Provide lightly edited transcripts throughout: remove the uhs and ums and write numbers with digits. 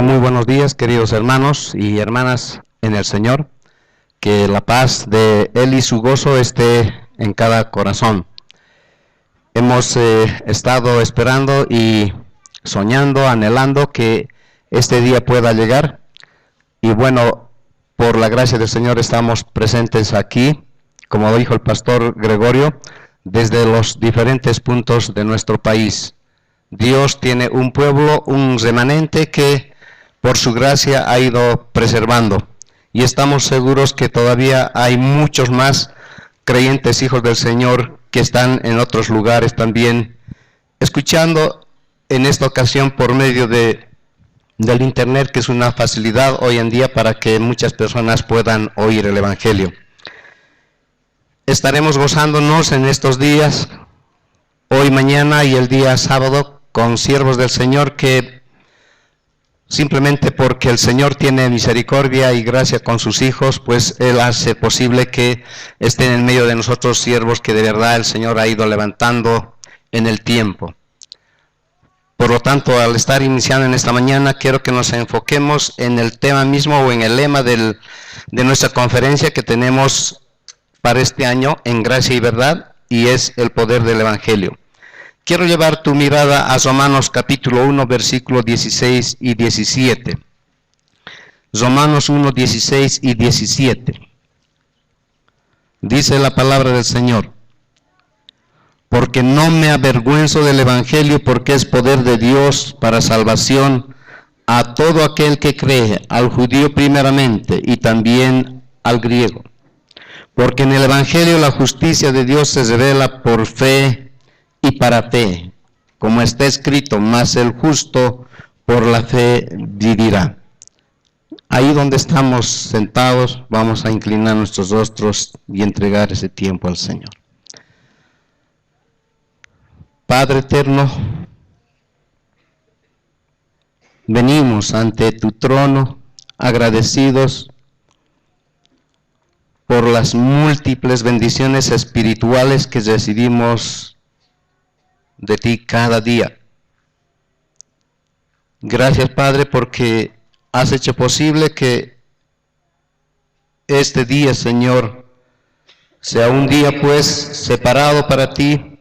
Muy buenos días, queridos hermanos y hermanas en el Señor. Que la paz de Él y su gozo esté en cada corazón. Hemos estado esperando y soñando, anhelando que este día pueda llegar. Y bueno, por la gracia del Señor estamos presentes aquí, como dijo el pastor Gregorio, desde los diferentes puntos de nuestro país. Dios tiene un pueblo, un remanente que por su gracia ha ido preservando, y estamos seguros que todavía hay muchos más creyentes hijos del Señor que están en otros lugares también, escuchando en esta ocasión por medio del internet, que es una facilidad hoy en día para que muchas personas puedan oír el Evangelio. Estaremos gozándonos en estos días, hoy, mañana y el día sábado, con siervos del Señor que simplemente porque el Señor tiene misericordia y gracia con sus hijos, pues Él hace posible que estén en medio de nosotros siervos que de verdad el Señor ha ido levantando en el tiempo. Por lo tanto, al estar iniciando en esta mañana, quiero que nos enfoquemos en el tema mismo o en el lema de nuestra conferencia que tenemos para este año, en gracia y verdad, y es el poder del Evangelio. Quiero llevar tu mirada a Romanos capítulo 1, versículos 16 y 17. Romanos 1, 16 y 17. Dice la palabra del Señor: porque no me avergüenzo del Evangelio, porque es poder de Dios para salvación a todo aquel que cree, al judío primeramente y también al griego. Porque en el Evangelio la justicia de Dios se revela por fe y para fe, como está escrito, mas el justo por la fe vivirá. Ahí donde estamos sentados, vamos a inclinar nuestros rostros y entregar ese tiempo al Señor. Padre eterno, venimos ante tu trono agradecidos por las múltiples bendiciones espirituales que recibimos de ti cada día. Gracias, Padre, porque has hecho posible que este día, Señor, sea un día pues separado para ti,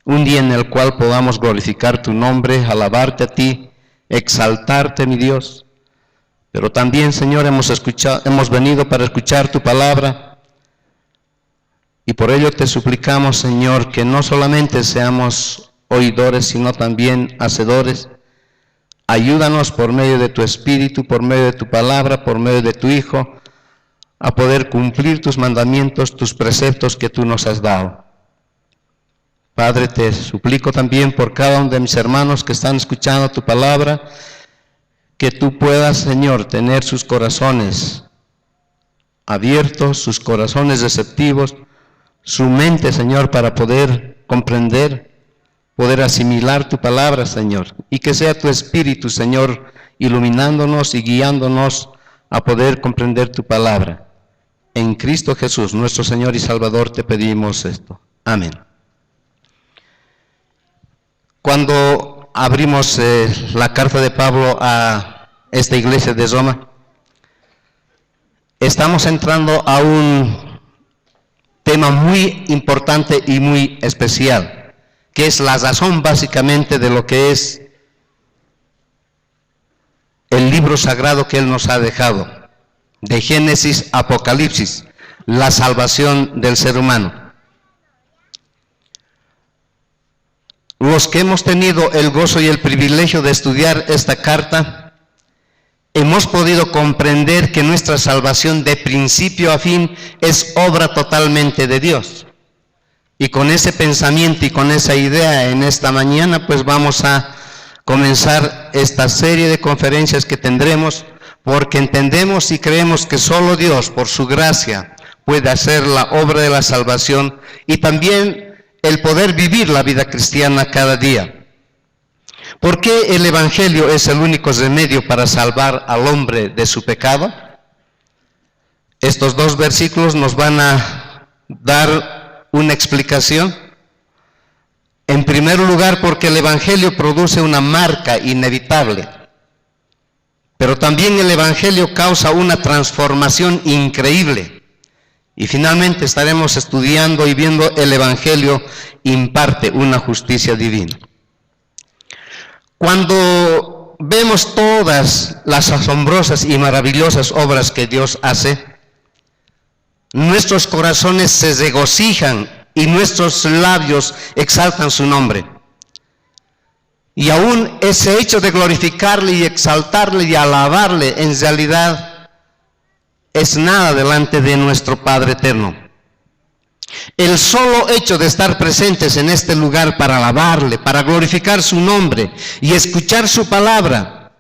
un día en el cual podamos glorificar tu nombre, alabarte a ti, exaltarte, mi Dios. Pero también, Señor, hemos venido para escuchar tu palabra. Y por ello te suplicamos, Señor, que no solamente seamos oidores, sino también hacedores. Ayúdanos por medio de tu Espíritu, por medio de tu palabra, por medio de tu Hijo, a poder cumplir tus mandamientos, tus preceptos que tú nos has dado. Padre, te suplico también por cada uno de mis hermanos que están escuchando tu palabra, que tú puedas, Señor, tener sus corazones abiertos, sus corazones receptivos, su mente, Señor, para poder comprender, poder asimilar tu palabra, Señor, y que sea tu Espíritu, Señor, iluminándonos y guiándonos a poder comprender tu palabra. En Cristo Jesús, nuestro Señor y Salvador, te pedimos esto. Amén. Cuando abrimos la carta de Pablo a esta iglesia de Roma, estamos entrando a un tema muy importante y muy especial, que es la razón básicamente de lo que es el libro sagrado que Él nos ha dejado, de Génesis a Apocalipsis, la salvación del ser humano. Los que hemos tenido el gozo y el privilegio de estudiar esta carta, hemos podido comprender que nuestra salvación de principio a fin es obra totalmente de Dios. Y con ese pensamiento y con esa idea en esta mañana, pues vamos a comenzar esta serie de conferencias que tendremos, porque entendemos y creemos que solo Dios, por su gracia, puede hacer la obra de la salvación y también el poder vivir la vida cristiana cada día. ¿Por qué el Evangelio es el único remedio para salvar al hombre de su pecado? Estos dos versículos nos van a dar una explicación. En primer lugar, porque el Evangelio produce una marca inevitable, pero también el Evangelio causa una transformación increíble. Y finalmente estaremos estudiando y viendo el Evangelio imparte una justicia divina. Cuando vemos todas las asombrosas y maravillosas obras que Dios hace, nuestros corazones se regocijan y nuestros labios exaltan su nombre. Y aún ese hecho de glorificarle y exaltarle y alabarle, en realidad es nada delante de nuestro Padre eterno. El solo hecho de estar presentes en este lugar para alabarle, para glorificar su nombre y escuchar su palabra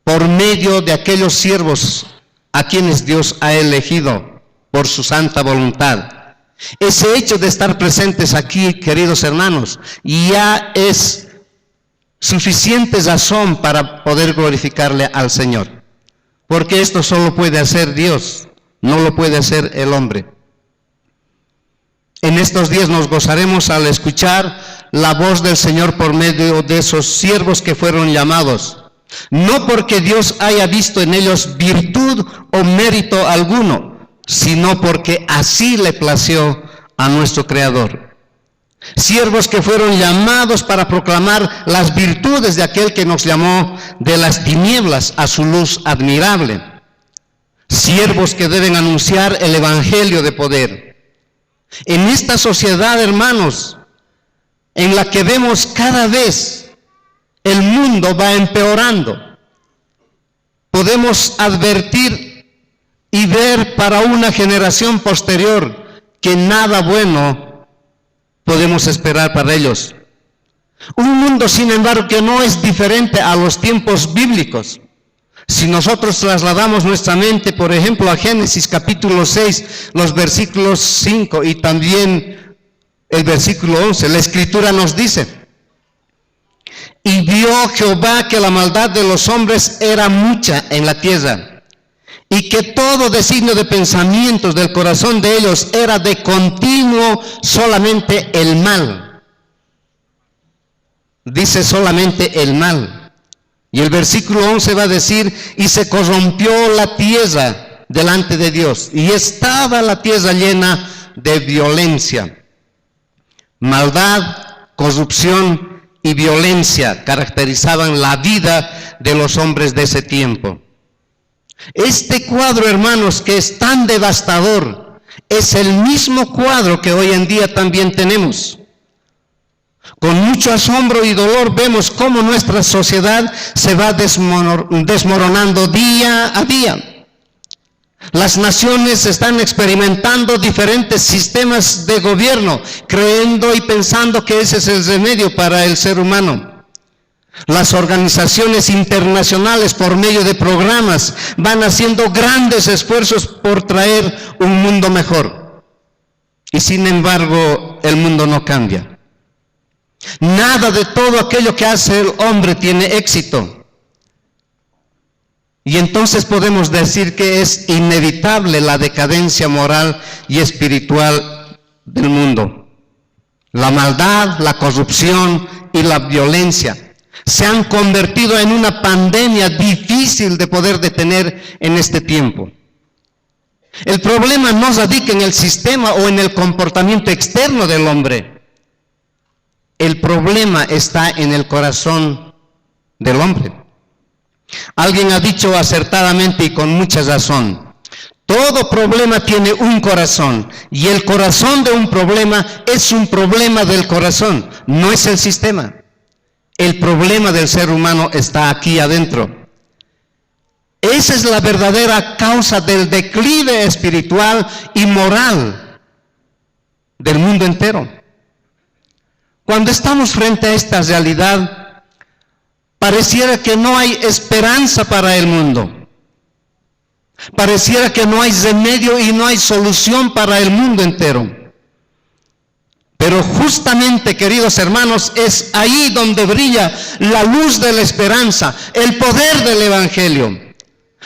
por medio de aquellos siervos a quienes Dios ha elegido por su santa voluntad. Ese hecho de estar presentes aquí, queridos hermanos, ya es suficiente razón para poder glorificarle al Señor. Porque esto solo puede hacer Dios, no lo puede hacer el hombre. En estos días nos gozaremos al escuchar la voz del Señor por medio de esos siervos que fueron llamados. No porque Dios haya visto en ellos virtud o mérito alguno, sino porque así le plació a nuestro Creador. Siervos que fueron llamados para proclamar las virtudes de aquel que nos llamó de las tinieblas a su luz admirable. Siervos que deben anunciar el Evangelio de poder. En esta sociedad, hermanos, en la que vemos cada vez el mundo va empeorando, podemos advertir y ver para una generación posterior que nada bueno podemos esperar para ellos. Un mundo, sin embargo, que no es diferente a los tiempos bíblicos. Si nosotros trasladamos nuestra mente, por ejemplo, a Génesis capítulo 6, los versículos 5 y también el versículo 11, la Escritura nos dice: y vio Jehová que la maldad de los hombres era mucha en la tierra, y que todo designio de pensamientos del corazón de ellos era de continuo solamente el mal. Dice solamente el mal. Y el versículo 11 va a decir: y se corrompió la tierra delante de Dios, y estaba la tierra llena de violencia. Maldad, corrupción y violencia caracterizaban la vida de los hombres de ese tiempo. Este cuadro, hermanos, que es tan devastador, es el mismo cuadro que hoy en día también tenemos. Con mucho asombro y dolor vemos cómo nuestra sociedad se va desmoronando día a día. Las naciones están experimentando diferentes sistemas de gobierno, creyendo y pensando que ese es el remedio para el ser humano. Las organizaciones internacionales, por medio de programas, van haciendo grandes esfuerzos por traer un mundo mejor. Y sin embargo, el mundo no cambia. Nada de todo aquello que hace el hombre tiene éxito. Y entonces podemos decir que es inevitable la decadencia moral y espiritual del mundo. La maldad, la corrupción y la violencia se han convertido en una pandemia difícil de poder detener en este tiempo. El problema no radica en el sistema o en el comportamiento externo del hombre. El problema está en el corazón del hombre. Alguien ha dicho acertadamente y con mucha razón: todo problema tiene un corazón, y el corazón de un problema es un problema del corazón, no es el sistema. El problema del ser humano está aquí adentro. Esa es la verdadera causa del declive espiritual y moral del mundo entero. Cuando estamos frente a esta realidad, Pareciera que no hay esperanza para el mundo. Pareciera que no hay remedio y no hay solución para el mundo entero. Pero justamente, queridos hermanos, es ahí donde brilla la luz de la esperanza, el poder del Evangelio.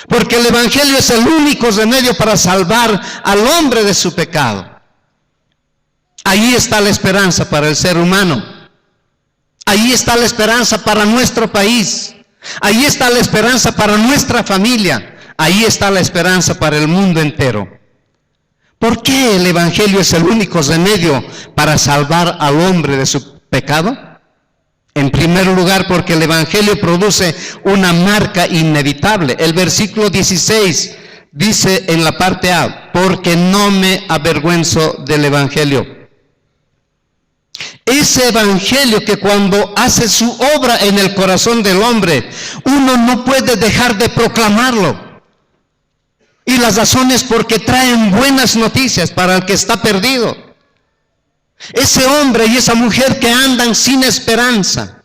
Porque el Evangelio es el único remedio para salvar al hombre de su pecado. Ahí está la esperanza para el ser humano. Ahí está la esperanza para nuestro país. Ahí está la esperanza para nuestra familia. Ahí está la esperanza para el mundo entero. ¿Por qué el Evangelio es el único remedio para salvar al hombre de su pecado? En primer lugar, porque el Evangelio produce una marca inevitable. El versículo 16 dice en la parte A, porque no me avergüenzo del Evangelio. Ese Evangelio que cuando hace su obra en el corazón del hombre, uno no puede dejar de proclamarlo. Y la razón es porque traen buenas noticias para el que está perdido. Ese hombre y esa mujer que andan sin esperanza.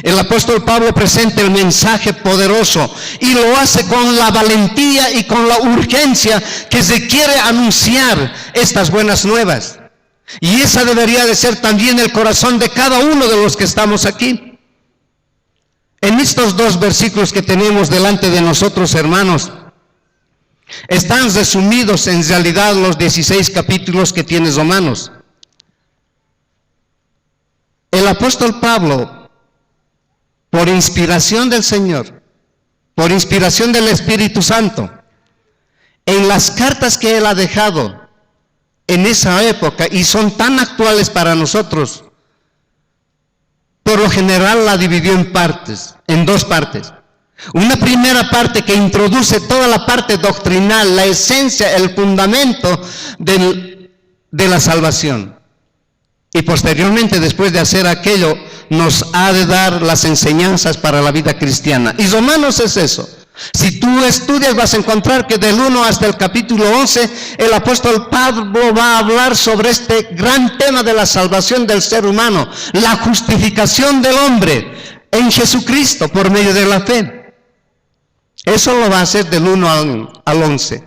El apóstol Pablo presenta el mensaje poderoso y lo hace con la valentía y con la urgencia que se quiere anunciar estas buenas nuevas. Y esa debería de ser también el corazón de cada uno de los que estamos aquí. En estos dos versículos que tenemos delante de nosotros, hermanos, están resumidos en realidad los 16 capítulos que tiene Romanos. El apóstol Pablo, por inspiración del Señor, por inspiración del Espíritu Santo, en las cartas que él ha dejado en esa época, y son tan actuales para nosotros, por lo general la dividió en dos partes. Una primera parte que introduce toda la parte doctrinal, la esencia, el fundamento de la salvación. Y posteriormente, después de hacer aquello, nos ha de dar las enseñanzas para la vida cristiana. Y Romanos es eso. Si tú estudias, vas a encontrar que del 1 hasta el capítulo 11, el apóstol Pablo va a hablar sobre este gran tema de la salvación del ser humano, la justificación del hombre en Jesucristo por medio de la fe. Eso lo va a hacer del 1 al 11.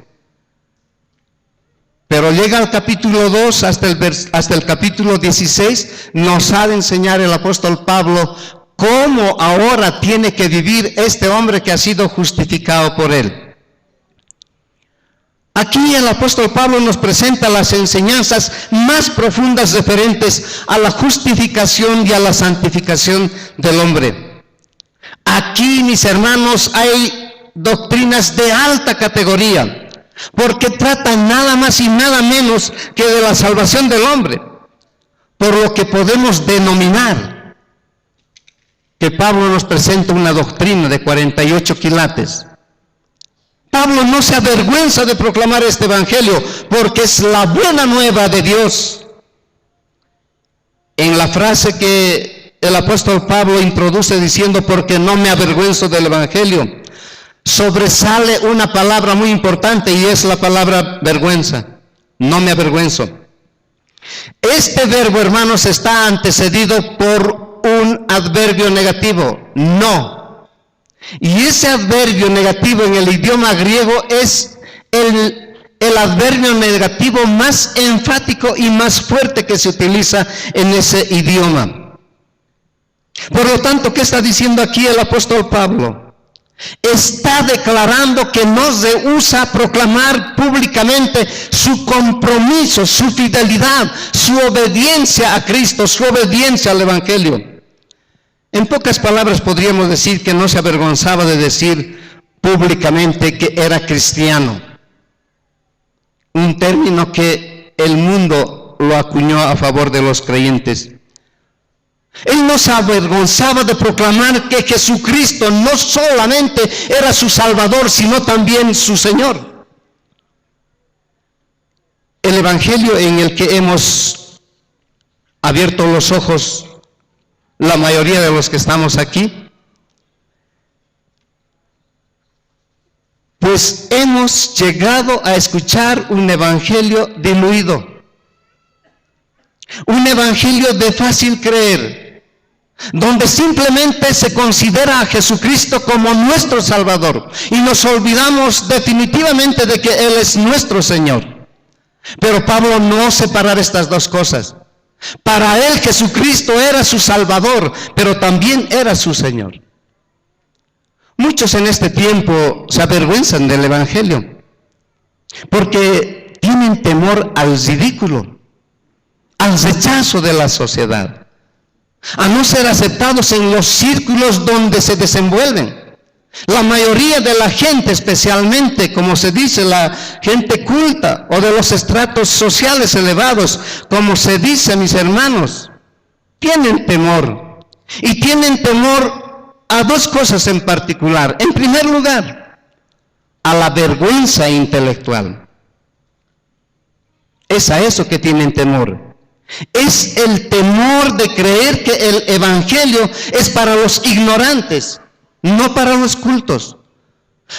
Pero llega al capítulo 2 hasta el capítulo 16, nos ha de enseñar el apóstol Pablo cómo ahora tiene que vivir este hombre que ha sido justificado por él. Aquí el apóstol Pablo nos presenta las enseñanzas más profundas referentes a la justificación y a la santificación del hombre. Aquí, mis hermanos, hay doctrinas de alta categoría, porque tratan nada más y nada menos que de la salvación del hombre, por lo que podemos denominar que Pablo nos presenta una doctrina de 48 quilates. Pablo no se avergüenza de proclamar este evangelio, porque es la buena nueva de Dios. En la frase que el apóstol Pablo introduce diciendo, porque no me avergüenzo del evangelio, sobresale una palabra muy importante y es la palabra vergüenza. No me avergüenzo. Este verbo, hermanos, está antecedido por un adverbio negativo, no. Y ese adverbio negativo en el idioma griego es el adverbio negativo más enfático y más fuerte que se utiliza en ese idioma. Por lo tanto, ¿qué está diciendo aquí el apóstol Pablo? Está declarando que no rehúsa proclamar públicamente su compromiso, su fidelidad, su obediencia a Cristo, su obediencia al Evangelio. En pocas palabras podríamos decir que no se avergonzaba de decir públicamente que era cristiano. Un término que el mundo lo acuñó a favor de los creyentes. Él no se avergonzaba de proclamar que Jesucristo no solamente era su Salvador, sino también su Señor. El Evangelio en el que hemos abierto los ojos, la mayoría de los que estamos aquí, pues hemos llegado a escuchar un Evangelio diluido, un Evangelio de fácil creer, donde simplemente se considera a Jesucristo como nuestro Salvador y nos olvidamos definitivamente de que Él es nuestro Señor. Pero Pablo no separaba estas dos cosas. Para él Jesucristo era su Salvador, pero también era su Señor. Muchos en este tiempo se avergüenzan del Evangelio porque tienen temor al ridículo, al rechazo de la sociedad, a no ser aceptados en los círculos donde se desenvuelven. La mayoría de la gente, especialmente, como se dice, la gente culta o de los estratos sociales elevados, como se dice, mis hermanos, tienen temor. Y tienen temor a dos cosas en particular. En primer lugar, a la vergüenza intelectual. Es a eso que tienen temor. Es el temor de creer que el Evangelio es para los ignorantes, no para los cultos.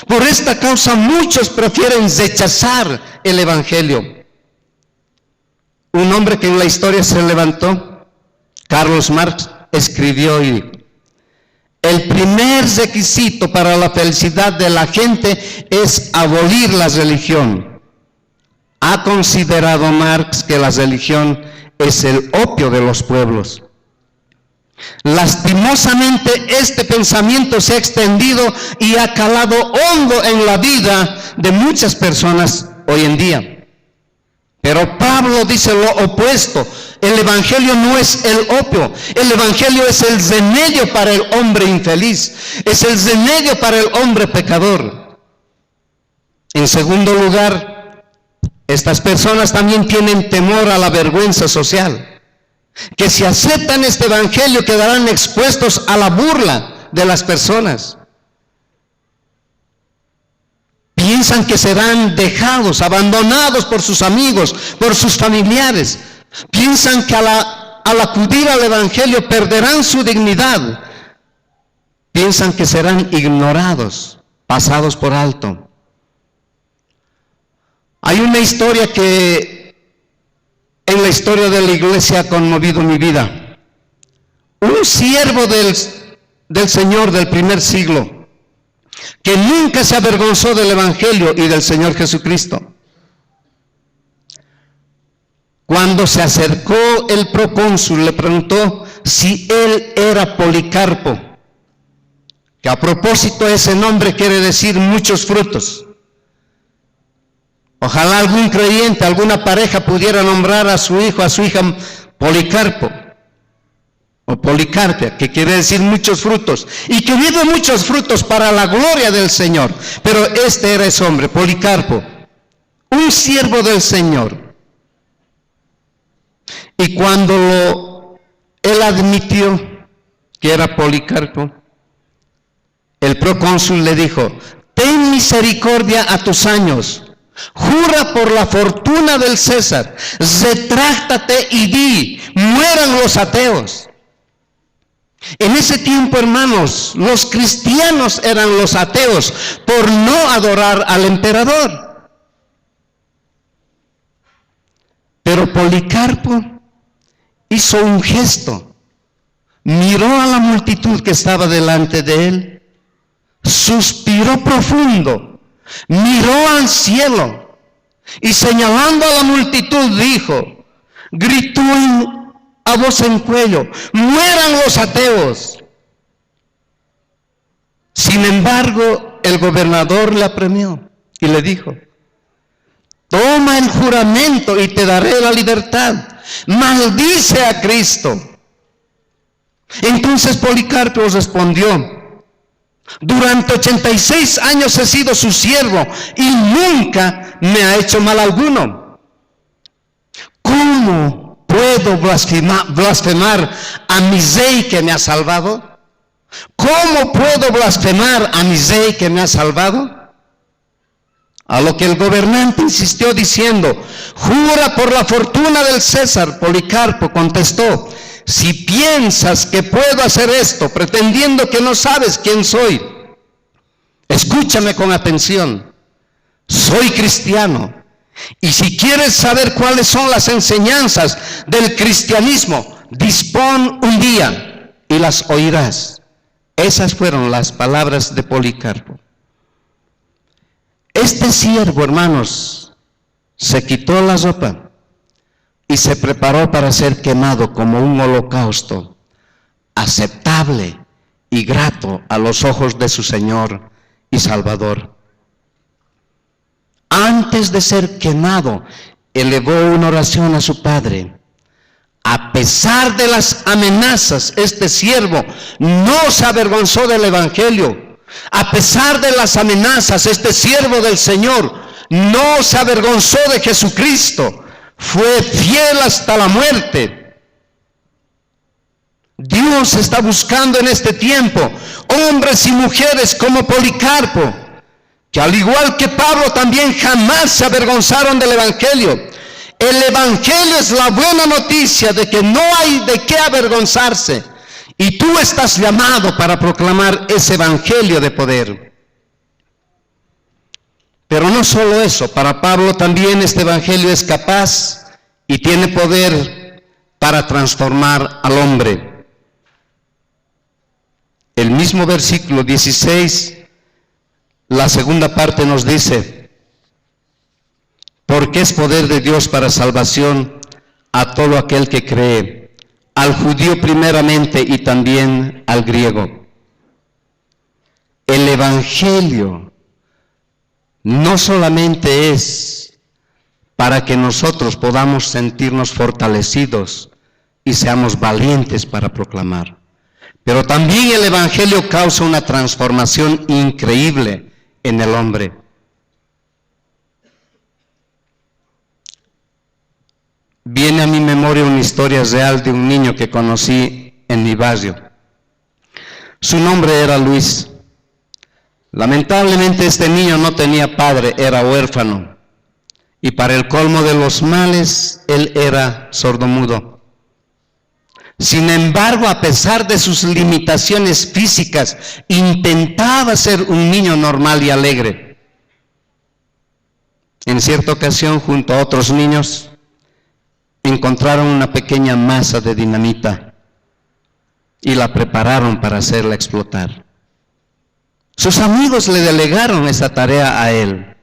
Por esta causa muchos prefieren rechazar el Evangelio. Un hombre que en la historia se levantó, Carlos Marx, escribió y el primer requisito para la felicidad de la gente es abolir la religión. Ha considerado Marx que la religión es el opio de los pueblos. Lastimosamente este pensamiento se ha extendido y ha calado hondo en la vida de muchas personas hoy en día. Pero Pablo dice lo opuesto. El Evangelio no es el opio. El Evangelio es el remedio para el hombre infeliz. Es el remedio para el hombre pecador. En segundo lugar, estas personas también tienen temor a la vergüenza social. Que si aceptan este Evangelio quedarán expuestos a la burla de las personas. Piensan que serán dejados, abandonados por sus amigos, por sus familiares. Piensan que al acudir al Evangelio perderán su dignidad. Piensan que serán ignorados, pasados por alto. Hay una historia que en la historia de la iglesia ha conmovido mi vida. Un siervo del Señor del primer siglo, que nunca se avergonzó del Evangelio y del Señor Jesucristo. Cuando se acercó el procónsul, le preguntó si él era Policarpo, que a propósito ese nombre quiere decir muchos frutos. Ojalá algún creyente, alguna pareja pudiera nombrar a su hijo, a su hija Policarpo o Policarpia, que quiere decir muchos frutos, y que vive muchos frutos para la gloria del Señor. Pero este era ese hombre, Policarpo, un siervo del Señor. Y cuando él admitió que era Policarpo, el procónsul le dijo: ten misericordia a tus años. Jura por la fortuna del César, retráctate y di, mueran los ateos. En ese tiempo, hermanos, los cristianos eran los ateos por no adorar al emperador. Pero Policarpo hizo un gesto, miró a la multitud que estaba delante de él, suspiró profundo, miró al cielo y señalando a la multitud gritó a voz en cuello: mueran los ateos. Sin embargo, el gobernador le apremió y le dijo: toma el juramento y te daré la libertad. Maldice a Cristo. Entonces Policarpo respondió: durante 86 años he sido su siervo y nunca me ha hecho mal alguno. ¿Cómo puedo blasfemar a mi rey que me ha salvado? ¿Cómo puedo blasfemar a mi rey que me ha salvado? A lo que el gobernante insistió diciendo: jura por la fortuna del César. Policarpo contestó: si piensas que puedo hacer esto pretendiendo que no sabes quién soy, escúchame con atención. Soy cristiano, y si quieres saber cuáles son las enseñanzas del cristianismo, dispón un día y las oirás. Esas fueron las palabras de Policarpo. Este siervo, hermanos, se quitó la ropa y se preparó para ser quemado como un holocausto aceptable y grato a los ojos de su Señor y Salvador. Antes de ser quemado, elevó una oración a su Padre. A pesar de las amenazas, este siervo no se avergonzó del Evangelio. A pesar de las amenazas, este siervo del Señor no se avergonzó de Jesucristo. Fue fiel hasta la muerte. Dios está buscando en este tiempo hombres y mujeres como Policarpo, que al igual que Pablo también jamás se avergonzaron del Evangelio. El Evangelio es la buena noticia de que no hay de qué avergonzarse. Y tú estás llamado para proclamar ese Evangelio de poder. Pero no solo eso, para Pablo también este Evangelio es capaz y tiene poder para transformar al hombre. El mismo versículo 16, la segunda parte nos dice, porque es poder de Dios para salvación a todo aquel que cree, al judío primeramente y también al griego. El Evangelio no solamente es para que nosotros podamos sentirnos fortalecidos y seamos valientes para proclamar, pero también el Evangelio causa una transformación increíble en el hombre. Viene a mi memoria una historia real de un niño que conocí en mi barrio. Su nombre era Luis. Lamentablemente este niño no tenía padre, era huérfano. Y para el colmo de los males, él era sordomudo. Sin embargo, a pesar de sus limitaciones físicas, intentaba ser un niño normal y alegre. En cierta ocasión, junto a otros niños, encontraron una pequeña masa de dinamita y la prepararon para hacerla explotar. Sus amigos le delegaron esa tarea a él.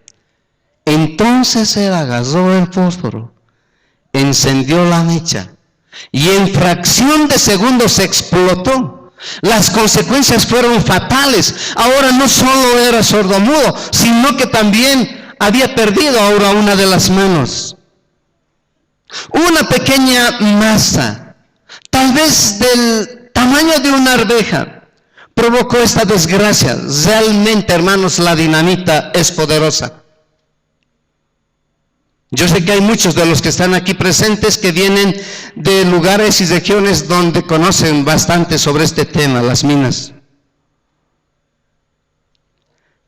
Entonces él agarró el fósforo, encendió la mecha y en fracción de segundos explotó. Las consecuencias fueron fatales. Ahora no solo era sordomudo, sino que también había perdido ahora una de las manos. Una pequeña masa, tal vez del tamaño de una arveja, provocó esta desgracia. Realmente, hermanos, la dinamita es poderosa. Yo sé que hay muchos de los que están aquí presentes que vienen de lugares y regiones donde conocen bastante sobre este tema, las minas.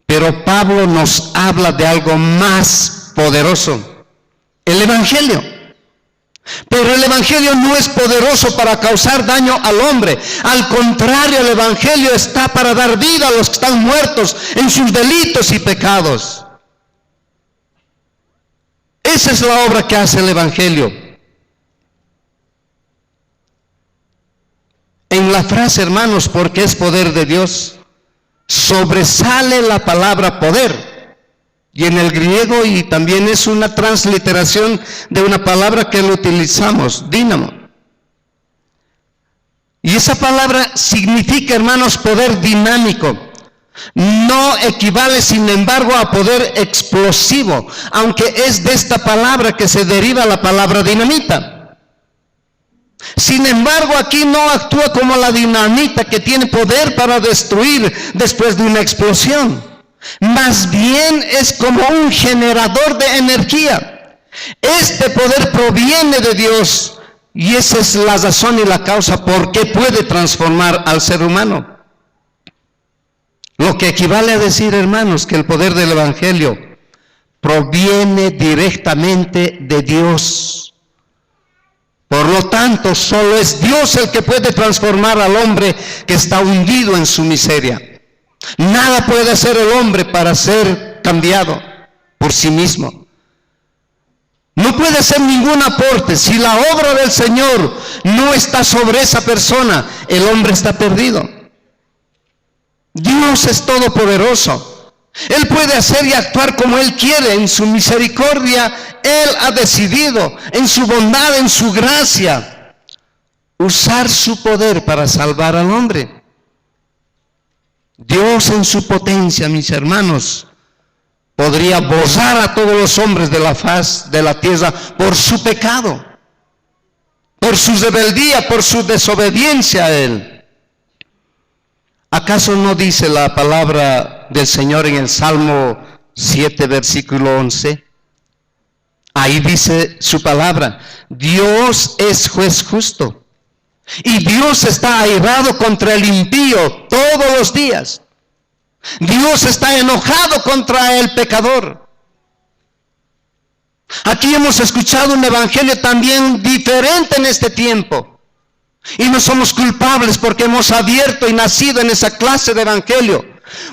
Pero Pablo nos habla de algo más poderoso, el Evangelio. Pero el Evangelio no es poderoso para causar daño al hombre. Al contrario, el Evangelio está para dar vida a los que están muertos en sus delitos y pecados. Esa es la obra que hace el Evangelio. En la frase, hermanos, porque es poder de Dios, sobresale la palabra poder. Y en el griego, y también es una transliteración de una palabra que lo utilizamos, dínamo. Y esa palabra significa, hermanos, poder dinámico. No equivale, sin embargo, a poder explosivo, aunque es de esta palabra que se deriva la palabra dinamita. Sin embargo, aquí no actúa como la dinamita que tiene poder para destruir después de una explosión. Más bien es como un generador de energía. Este poder proviene de Dios y esa es la razón y la causa por qué puede transformar al ser humano. Lo que equivale a decir, hermanos, que el poder del Evangelio proviene directamente de Dios. Por lo tanto, solo es Dios el que puede transformar al hombre que está hundido en su miseria. Nada puede hacer el hombre para ser cambiado por sí mismo. No puede hacer ningún aporte. Si la obra del Señor no está sobre esa persona, el hombre está perdido. Dios es todopoderoso. Él puede hacer y actuar como Él quiere. En su misericordia, Él ha decidido, en su bondad, en su gracia, usar su poder para salvar al hombre. Dios en su potencia, mis hermanos, podría borrar a todos los hombres de la faz de la tierra por su pecado, por su rebeldía, por su desobediencia a Él. ¿Acaso no dice la palabra del Señor en el Salmo 7, versículo 11? Ahí dice su palabra: Dios es juez justo, y Dios está airado contra el impío todos los días. Dios está enojado contra el pecador. Aquí hemos escuchado un evangelio también diferente en este tiempo. Y no somos culpables porque hemos abierto y nacido en esa clase de evangelio.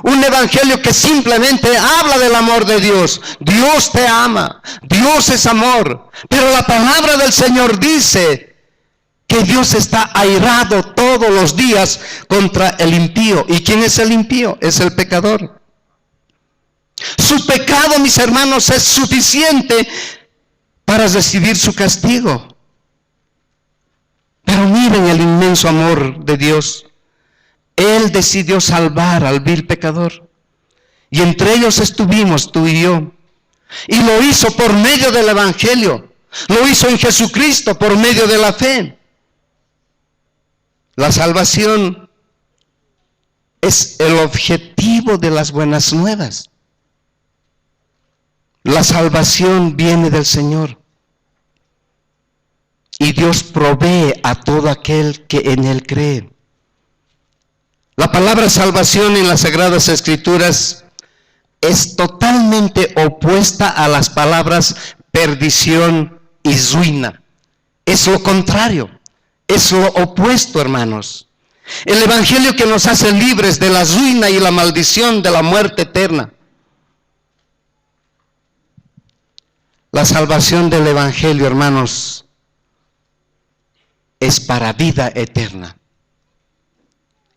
Un evangelio que simplemente habla del amor de Dios. Dios te ama, Dios es amor. Pero la palabra del Señor dice que Dios está airado todos los días contra el impío. ¿Y quién es el impío? Es el pecador. Su pecado, mis hermanos, es suficiente para recibir su castigo. Pero miren el inmenso amor de Dios. Él decidió salvar al vil pecador. Y entre ellos estuvimos tú y yo. Y lo hizo por medio del evangelio. Lo hizo en Jesucristo por medio de la fe. La salvación es el objetivo de las buenas nuevas. La salvación viene del Señor. Y Dios provee a todo aquel que en Él cree. La palabra salvación en las Sagradas Escrituras es totalmente opuesta a las palabras perdición y ruina. Es lo contrario. Es lo opuesto, hermanos. El evangelio que nos hace libres de la ruina y la maldición de la muerte eterna. La salvación del evangelio, hermanos, es para vida eterna.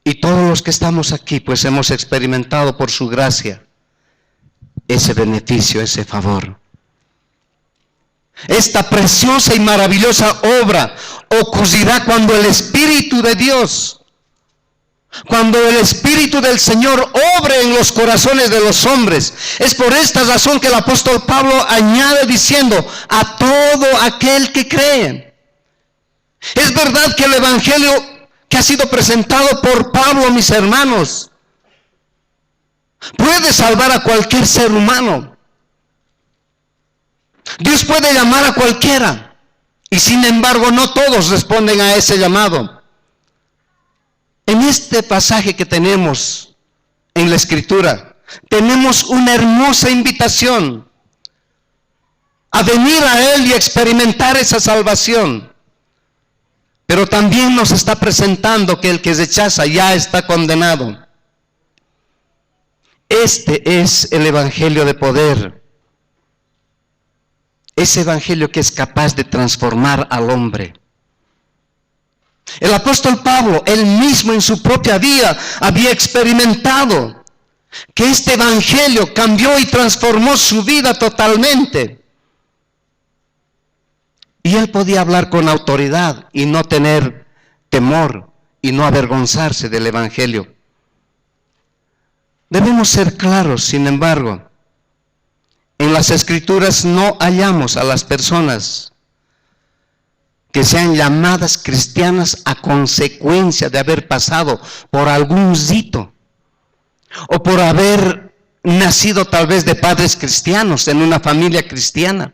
Y todos los que estamos aquí, pues hemos experimentado por su gracia ese beneficio, ese favor. Esta preciosa y maravillosa obra ocurrirá cuando el Espíritu de Dios, cuando el Espíritu del Señor obre en los corazones de los hombres. Es por esta razón que el apóstol Pablo añade diciendo: a todo aquel que cree. Es verdad que el evangelio que ha sido presentado por Pablo, mis hermanos, puede salvar a cualquier ser humano. Dios puede llamar a cualquiera, y sin embargo no todos responden a ese llamado. En este pasaje que tenemos en la Escritura, tenemos una hermosa invitación a venir a Él y experimentar esa salvación. Pero también nos está presentando que el que rechaza ya está condenado. Este es el evangelio de poder. Ese evangelio que es capaz de transformar al hombre. El apóstol Pablo, él mismo en su propia vida, había experimentado que este evangelio cambió y transformó su vida totalmente. Y él podía hablar con autoridad y no tener temor y no avergonzarse del evangelio. Debemos ser claros, sin embargo. En las Escrituras no hallamos a las personas que sean llamadas cristianas a consecuencia de haber pasado por algún rito o por haber nacido tal vez de padres cristianos en una familia cristiana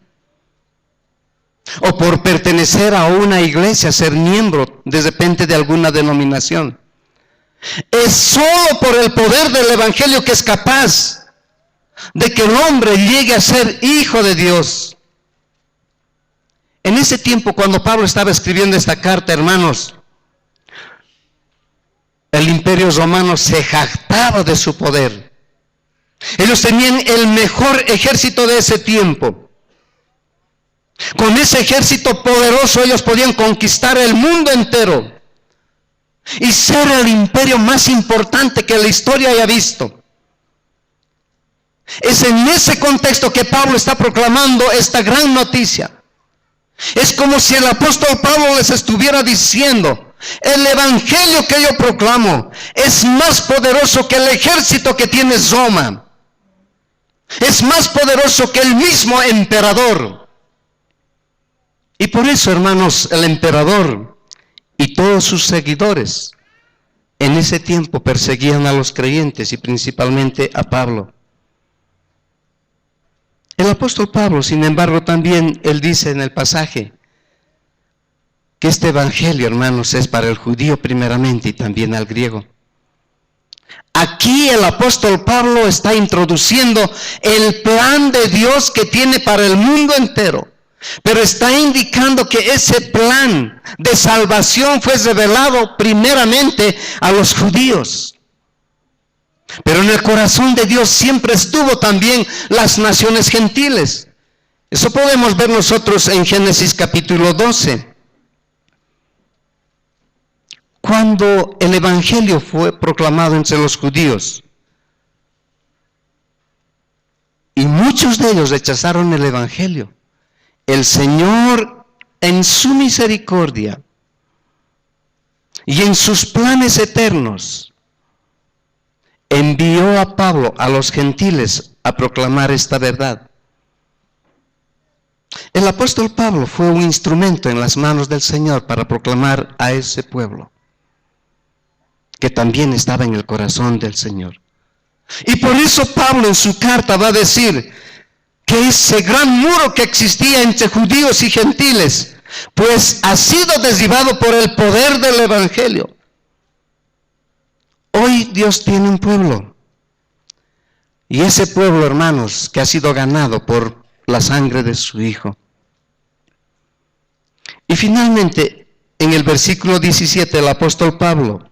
o por pertenecer a una iglesia, ser miembro de repente de alguna denominación. Es solo por el poder del evangelio que es capaz de que el hombre llegue a ser hijo de Dios. En ese tiempo, cuando Pablo estaba escribiendo esta carta, hermanos, el imperio romano se jactaba de su poder. Ellos tenían el mejor ejército de ese tiempo. Con ese ejército poderoso ellos podían conquistar el mundo entero y ser el imperio más importante que la historia haya visto. Es en ese contexto que Pablo está proclamando esta gran noticia. Es como si el apóstol Pablo les estuviera diciendo: el evangelio que yo proclamo es más poderoso que el ejército que tiene Roma. Es más poderoso que el mismo emperador. Y por eso, hermanos, el emperador y todos sus seguidores en ese tiempo perseguían a los creyentes y principalmente a Pablo. El apóstol Pablo, sin embargo, también él dice en el pasaje que este evangelio, hermanos, es para el judío primeramente y también al griego. Aquí el apóstol Pablo está introduciendo el plan de Dios que tiene para el mundo entero, pero está indicando que ese plan de salvación fue revelado primeramente a los judíos. Pero en el corazón de Dios siempre estuvo también las naciones gentiles. Eso podemos ver nosotros en Génesis capítulo 12. Cuando el evangelio fue proclamado entre los judíos y muchos de ellos rechazaron el evangelio, el Señor en su misericordia y en sus planes eternos envió a Pablo a los gentiles a proclamar esta verdad. El apóstol Pablo fue un instrumento en las manos del Señor para proclamar a ese pueblo que también estaba en el corazón del Señor. Y por eso Pablo en su carta va a decir que ese gran muro que existía entre judíos y gentiles, pues ha sido derribado por el poder del evangelio. Hoy Dios tiene un pueblo, y ese pueblo, hermanos, que ha sido ganado por la sangre de su Hijo. Y finalmente, en el versículo 17, el apóstol Pablo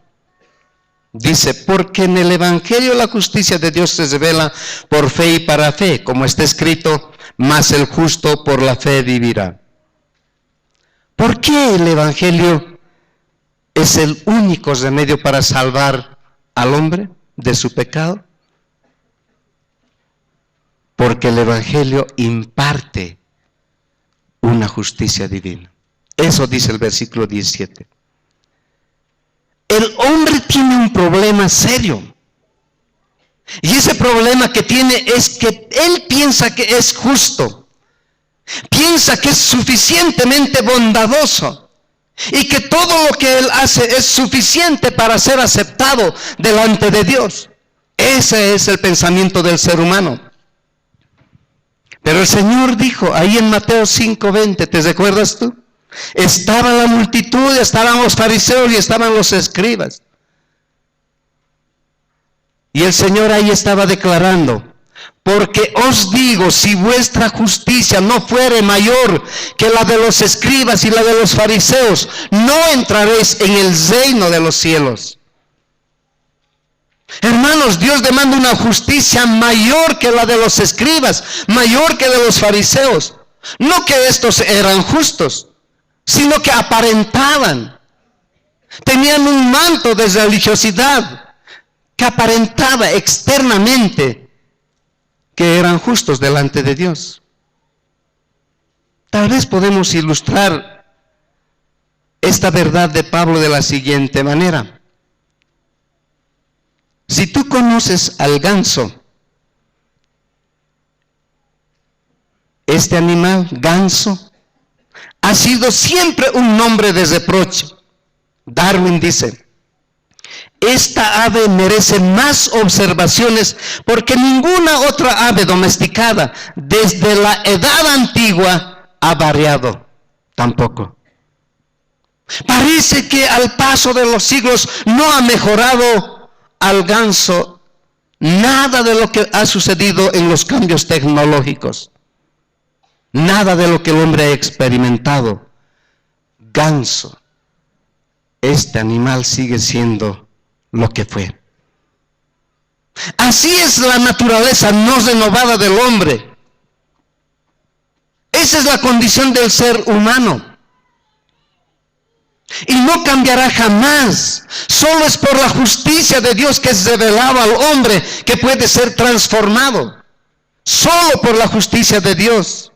dice: porque en el evangelio la justicia de Dios se revela por fe y para fe, como está escrito: mas el justo por la fe vivirá. ¿Por qué el evangelio es el único remedio para salvar al hombre de su pecado? Porque el evangelio imparte una justicia divina. Eso dice el versículo 17. El hombre tiene un problema serio. Y ese problema que tiene es que él piensa que es justo. Piensa que es suficientemente bondadoso. Y que todo lo que él hace es suficiente para ser aceptado delante de Dios. Ese es el pensamiento del ser humano. Pero el Señor dijo ahí en Mateo 5:20, ¿te recuerdas tú? Estaba la multitud, estaban los fariseos y estaban los escribas. Y el Señor ahí estaba declarando: porque os digo, si vuestra justicia no fuere mayor que la de los escribas y la de los fariseos, no entraréis en el reino de los cielos. Hermanos, Dios demanda una justicia mayor que la de los escribas, mayor que de los fariseos. No que estos eran justos, sino que aparentaban. Tenían un manto de religiosidad que aparentaba externamente que eran justos delante de Dios. Tal vez podemos ilustrar esta verdad de Pablo de la siguiente manera. Si tú conoces al ganso, este animal, ganso, ha sido siempre un nombre de reproche. Darwin dice: esta ave merece más observaciones porque ninguna otra ave domesticada desde la edad antigua ha variado tampoco. Parece que al paso de los siglos no ha mejorado al ganso nada de lo que ha sucedido en los cambios tecnológicos. Nada de lo que el hombre ha experimentado. Ganso, este animal sigue siendo lo que fue. Así es la naturaleza no renovada del hombre. Esa es la condición del ser humano. Y no cambiará jamás. Solo es por la justicia de Dios que es revelado al hombre que puede ser transformado. Solo por la justicia de Dios.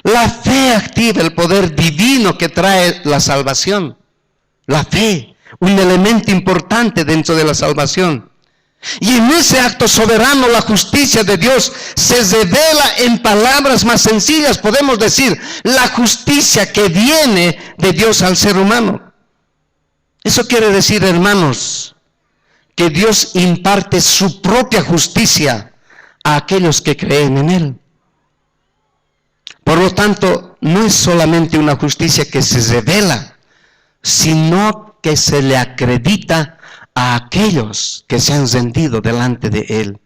La fe activa el poder divino que trae la salvación. La fe, un elemento importante dentro de la salvación. Y en ese acto soberano la justicia de Dios se revela en palabras más sencillas. Podemos decir, la justicia que viene de Dios al ser humano. Eso quiere decir, hermanos, que Dios imparte su propia justicia a aquellos que creen en Él. Por lo tanto, no es solamente una justicia que se revela, sino que se le acredita a aquellos que se han rendido delante de Él.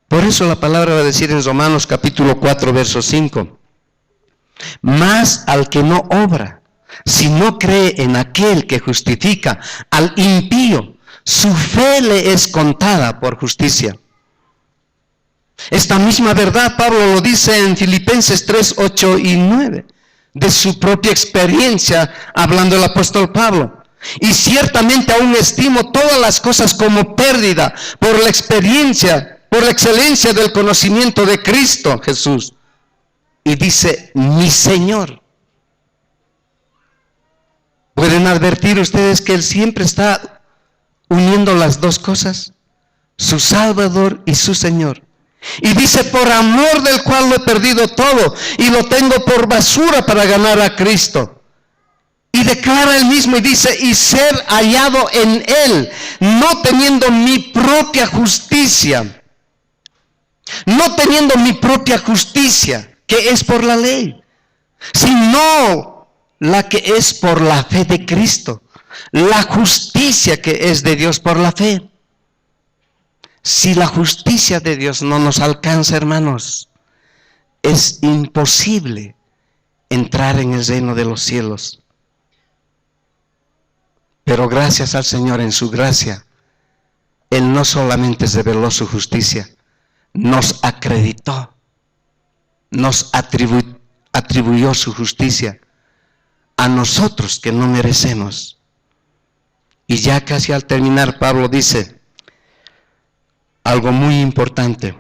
Por eso la palabra va a decir en Romanos capítulo 4, verso 5. Mas al que no obra, si no cree en aquel que justifica al impío, su fe le es contada por justicia. Esta misma verdad Pablo lo dice en Filipenses 3, 8 y 9, de su propia experiencia, hablando el apóstol Pablo. Y ciertamente aún estimo todas las cosas como pérdida por la experiencia, por la excelencia del conocimiento de Cristo Jesús. Y dice, mi Señor. ¿Pueden advertir ustedes que Él siempre está uniendo las dos cosas? Su Salvador y su Señor. Y dice, por amor del cual lo he perdido todo y lo tengo por basura para ganar a Cristo. Y declara él mismo y dice, y ser hallado en Él, no teniendo mi propia justicia. No teniendo mi propia justicia, que es por la ley, sino la que es por la fe de Cristo. La justicia que es de Dios por la fe. Si la justicia de Dios no nos alcanza, hermanos, es imposible entrar en el reino de los cielos. Pero gracias al Señor en su gracia, Él no solamente reveló su justicia, nos acreditó, nos atribuyó su justicia a nosotros que no merecemos. Y ya casi al terminar, Pablo dice algo muy importante.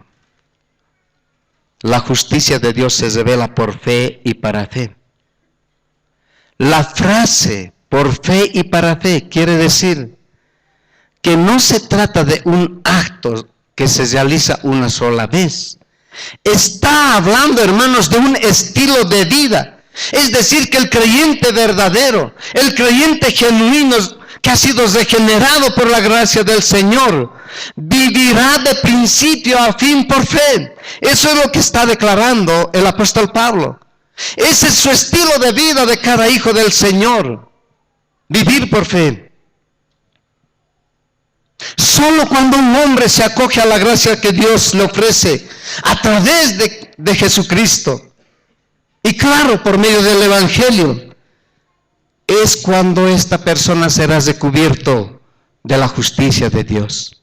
La justicia de Dios se revela por fe y para fe. La frase por fe y para fe quiere decir que no se trata de un acto que se realiza una sola vez. Está hablando, hermanos, de un estilo de vida. Es decir, que el creyente verdadero, el creyente genuino, que ha sido regenerado por la gracia del Señor, vivirá de principio a fin por fe. Eso es lo que está declarando el apóstol Pablo. Ese es su estilo de vida de cada hijo del Señor. Vivir por fe. Solo cuando un hombre se acoge a la gracia que Dios le ofrece a través de Jesucristo, y claro, por medio del Evangelio, es cuando esta persona será recubierto de la justicia de Dios.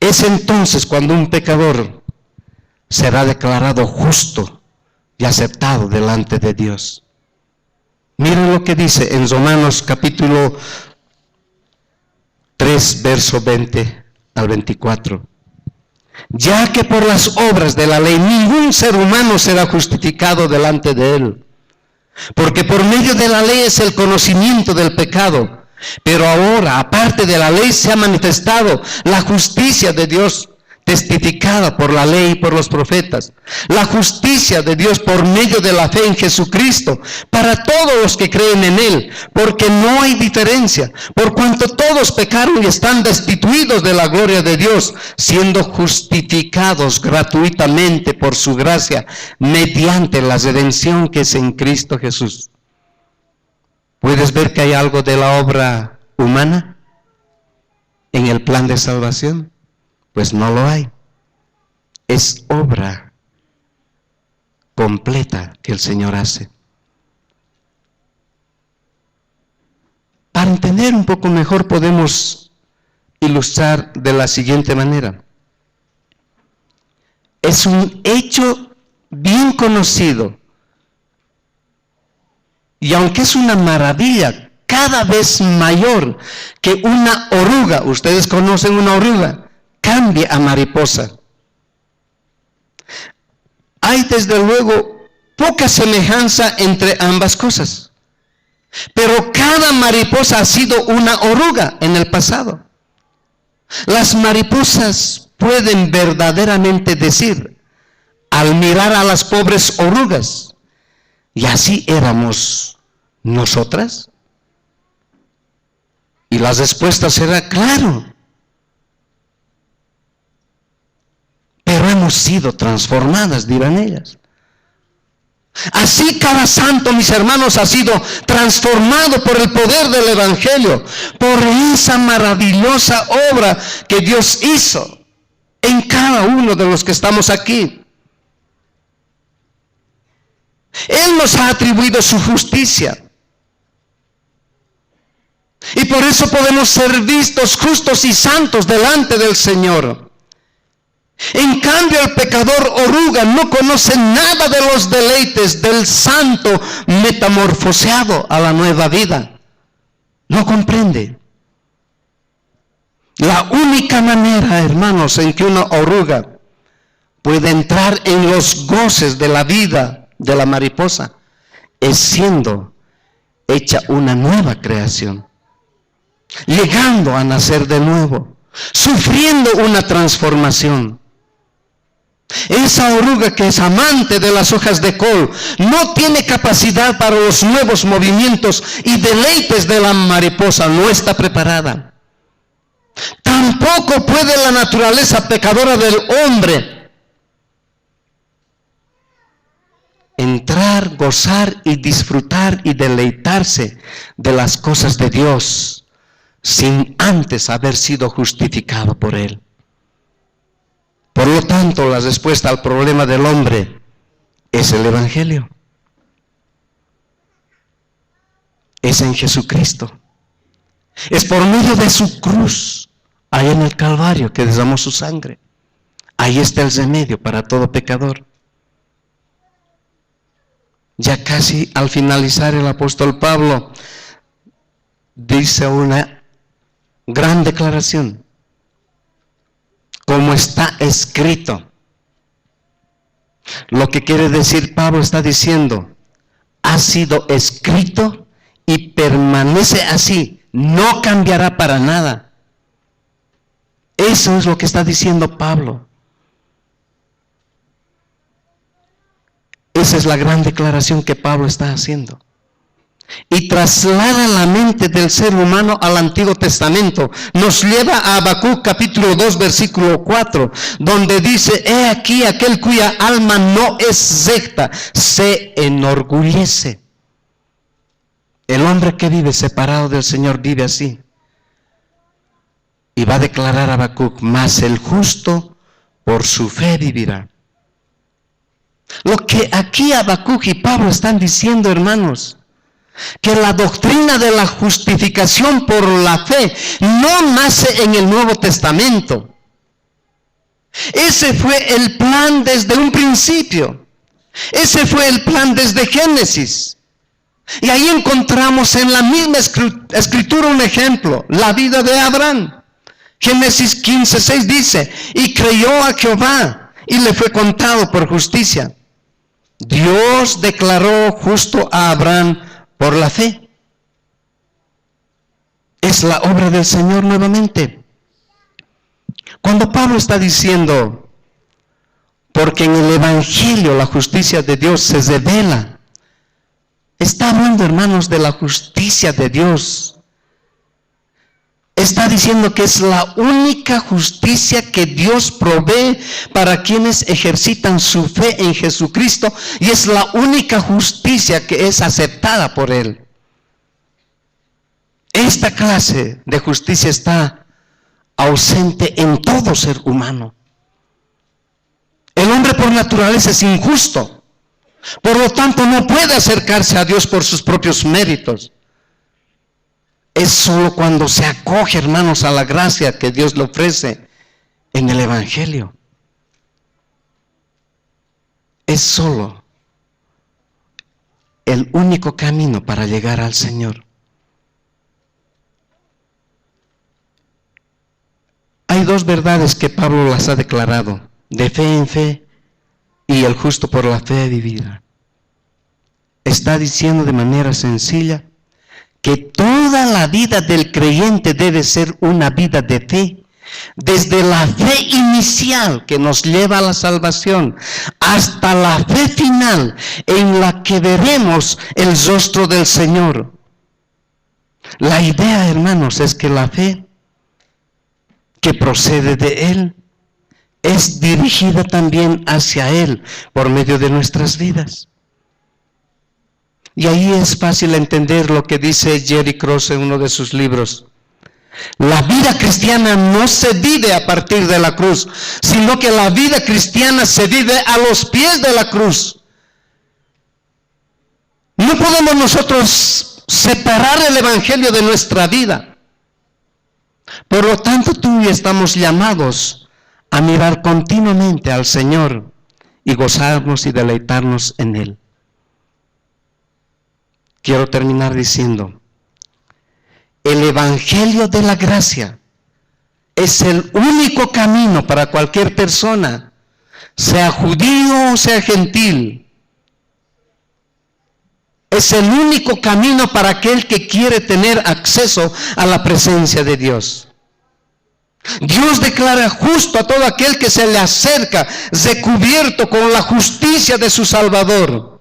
Es entonces cuando un pecador será declarado justo y aceptado delante de Dios. Miren lo que dice en Romanos capítulo 3, verso 20 al 24. Ya que por las obras de la ley ningún ser humano será justificado delante de Él. Porque por medio de la ley es el conocimiento del pecado. Pero ahora, aparte de la ley, se ha manifestado la justicia de Dios, testificada por la ley y por los profetas. La justicia de Dios por medio de la fe en Jesucristo, para todos los que creen en Él, porque no hay diferencia, por cuanto todos pecaron y están destituidos de la gloria de Dios, siendo justificados gratuitamente por su gracia, mediante la redención que es en Cristo Jesús. ¿Puedes ver que hay algo de la obra humana en el plan de salvación? Pues no lo hay. Es obra completa que el Señor hace. Para entender un poco mejor podemos ilustrar de la siguiente manera. es un hecho bien conocido. Y aunque es una maravilla cada vez mayor que una oruga, ustedes conocen una oruga, cambie a mariposa. Hay desde luego poca semejanza entre ambas cosas. Pero cada mariposa ha sido una oruga en el pasado. Las mariposas pueden verdaderamente decir, al mirar a las pobres orugas, ¿y así éramos nosotras? Y la respuesta será, claro. Pero hemos sido transformadas, dirán ellas. Así cada santo, mis hermanos, ha sido transformado por el poder del Evangelio, por esa maravillosa obra que Dios hizo en cada uno de los que estamos aquí. Él nos ha atribuido su justicia. Y por eso podemos ser vistos justos y santos delante del Señor. En cambio, el pecador oruga no conoce nada de los deleites del santo metamorfoseado a la nueva vida. No comprende. La única manera, hermanos, en que una oruga puede entrar en los goces de la vida de la mariposa es siendo hecha una nueva creación, llegando a nacer de nuevo, sufriendo una transformación. Esa oruga que es amante de las hojas de col no tiene capacidad para los nuevos movimientos y deleites de la mariposa, no está preparada. Tampoco puede la naturaleza pecadora del hombre entrar, gozar y disfrutar y deleitarse de las cosas de Dios sin antes haber sido justificado por Él. Por lo tanto, la respuesta al problema del hombre es el Evangelio. Es en Jesucristo. Es por medio de su cruz, ahí en el Calvario, que derramó su sangre. Ahí está el remedio para todo pecador. Ya casi al finalizar, el apóstol Pablo dice una gran declaración. Como está escrito. Lo que quiere decir Pablo está diciendo, ha sido escrito y permanece así, no cambiará para nada. Eso es lo que está diciendo Pablo. Esa es la gran declaración que Pablo está haciendo. Y traslada la mente del ser humano al Antiguo Testamento. Nos lleva a Habacuc capítulo 2 versículo 4, donde dice, he aquí aquel cuya alma no es recta, se enorgullece. El hombre que vive separado del Señor vive así. Y va a declarar Habacuc, mas el justo por su fe vivirá. Lo que aquí Habacuc y Pablo están diciendo, hermanos, que la doctrina de la justificación por la fe no nace en el Nuevo Testamento. Ese fue el plan desde un principio. Ese fue el plan desde Génesis. Y ahí encontramos en la misma escritura un ejemplo, la vida de Abraham. Génesis 15:6 dice, y creyó a Jehová y le fue contado por justicia. Dios declaró justo a Abraham por la fe. Es la obra del Señor nuevamente. Cuando Pablo está diciendo, porque en el Evangelio la justicia de Dios se revela, está hablando, hermanos, de la justicia de Dios. Está diciendo que es la única justicia que Dios provee para quienes ejercitan su fe en Jesucristo, y es la única justicia que es aceptada por Él. Esta clase de justicia está ausente en todo ser humano. El hombre por naturaleza es injusto, por lo tanto no puede acercarse a Dios por sus propios méritos. Es solo cuando se acoge, hermanos, a la gracia que Dios le ofrece en el Evangelio. es solo el único camino para llegar al Señor. Hay dos verdades que Pablo las ha declarado, de fe en fe y el justo por la fe vivirá. Está diciendo de manera sencilla que toda la vida del creyente debe ser una vida de fe, desde la fe inicial que nos lleva a la salvación, hasta la fe final en la que veremos el rostro del Señor. La idea, hermanos, es que la fe que procede de Él es dirigida también hacia Él por medio de nuestras vidas. Y ahí es fácil entender lo que dice Jerry Cross en uno de sus libros. La vida cristiana no se vive a partir de la cruz, sino que la vida cristiana se vive a los pies de la cruz. No podemos nosotros separar el evangelio de nuestra vida. Por lo tanto, tú y yo estamos llamados a mirar continuamente al Señor y gozarnos y deleitarnos en Él. Quiero terminar diciendo, el evangelio de la gracia es el único camino para cualquier persona, sea judío o sea gentil. Es el único camino para aquel que quiere tener acceso a la presencia de Dios. Dios declara justo a todo aquel que se le acerca, recubierto con la justicia de su Salvador.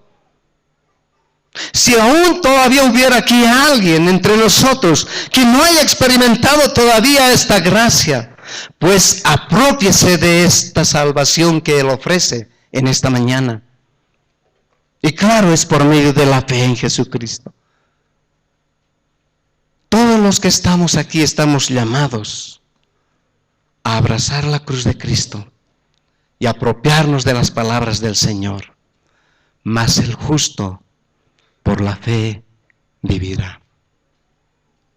Si aún todavía hubiera aquí alguien entre nosotros que no haya experimentado todavía esta gracia, pues aprópiese de esta salvación que Él ofrece en esta mañana. Y claro, es por medio de la fe en Jesucristo. Todos los que estamos aquí estamos llamados a abrazar la cruz de Cristo y apropiarnos de las palabras del Señor. Mas el justo por la fe vivirá.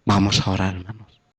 Vamos a orar, hermano.